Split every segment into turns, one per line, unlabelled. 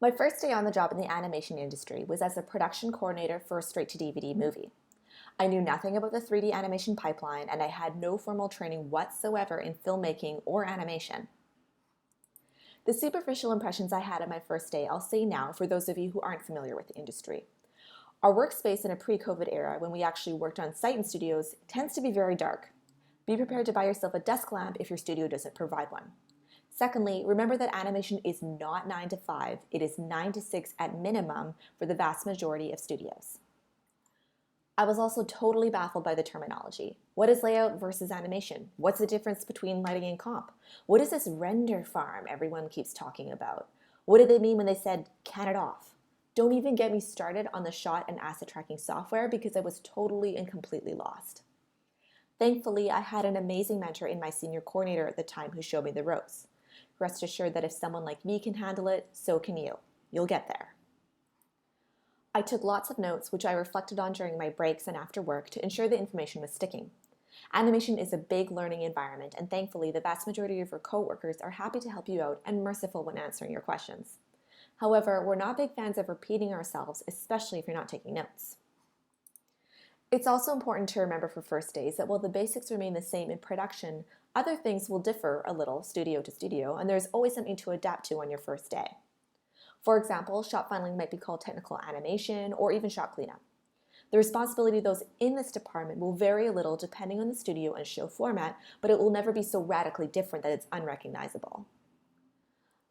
My first day on the job in the animation industry was as a production coordinator for a straight-to-DVD movie. I knew nothing about the 3D animation pipeline, and I had no formal training whatsoever in filmmaking or animation. The superficial impressions I had on my first day I'll say now for those of you who aren't familiar with the industry. Our workspace in a pre-COVID era, when we actually worked on site in studios, tends to be very dark. Be prepared to buy yourself a desk lamp if your studio doesn't provide one. Secondly, remember that animation is not 9 to 5, it is 9 to 6 at minimum for the vast majority of studios. I was also totally baffled by the terminology. What is layout versus animation? What's the difference between lighting and comp? What is this render farm everyone keeps talking about? What did they mean when they said can it off? Don't even get me started on the shot and asset tracking software because I was totally and completely lost. Thankfully, I had an amazing mentor in my senior coordinator at the time who showed me the ropes. Rest assured that if someone like me can handle it, so can you. You'll get there. I took lots of notes, which I reflected on during my breaks and after work to ensure the information was sticking. Animation is a big learning environment, and thankfully the vast majority of your coworkers are happy to help you out and merciful when answering your questions. However, we're not big fans of repeating ourselves, especially if you're not taking notes. It's also important to remember for first days that while the basics remain the same in production, other things will differ a little studio to studio, and there's always something to adapt to on your first day. For example, shot filing might be called technical animation or even shot cleanup. The responsibility of those in this department will vary a little depending on the studio and show format, but it will never be so radically different that it's unrecognizable.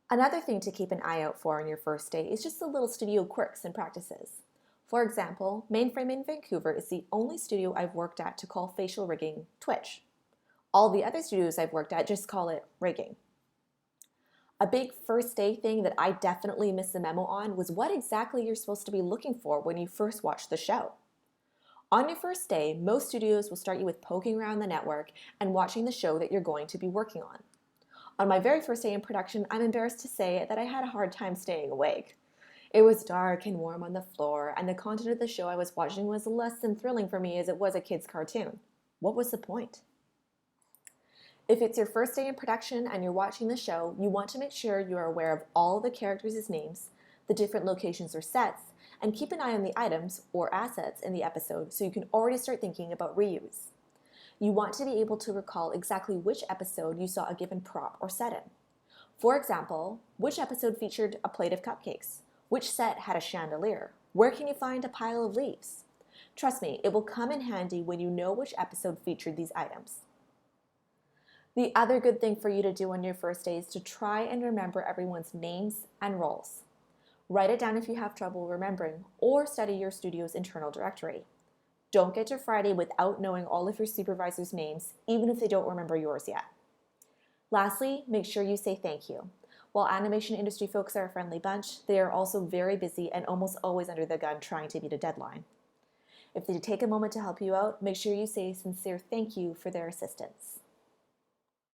Another thing to keep an eye out for on your first day is just the little studio quirks and practices. For example, Mainframe in Vancouver is the only studio I've worked at to call facial rigging twitch. All the other studios I've worked at just call it rigging. A big first day thing that I definitely missed the memo on was what exactly you're supposed to be looking for when you first watch the show. On your first day, most studios will start you with poking around the network and watching the show that you're going to be working on. On my very first day in production, I'm embarrassed to say that I had a hard time staying awake. It was dark and warm on the floor, and the content of the show I was watching was less than thrilling for me as it was a kid's cartoon. What was the point? If it's your first day in production and you're watching the show, you want to make sure you are aware of all the characters' names, the different locations or sets, and keep an eye on the items or assets in the episode so you can already start thinking about reuse. You want to be able to recall exactly which episode you saw a given prop or set in. For example, which episode featured a plate of cupcakes? Which set had a chandelier? Where can you find a pile of leaves? Trust me, it will come in handy when you know which episode featured these items. The other good thing for you to do on your first day is to try and remember everyone's names and roles. Write it down if you have trouble remembering, or study your studio's internal directory. Don't get to Friday without knowing all of your supervisors' names, even if they don't remember yours yet. Lastly, make sure you say thank you. While animation industry folks are a friendly bunch, they are also very busy and almost always under the gun trying to meet a deadline. If they take a moment to help you out, make sure you say a sincere thank you for their assistance.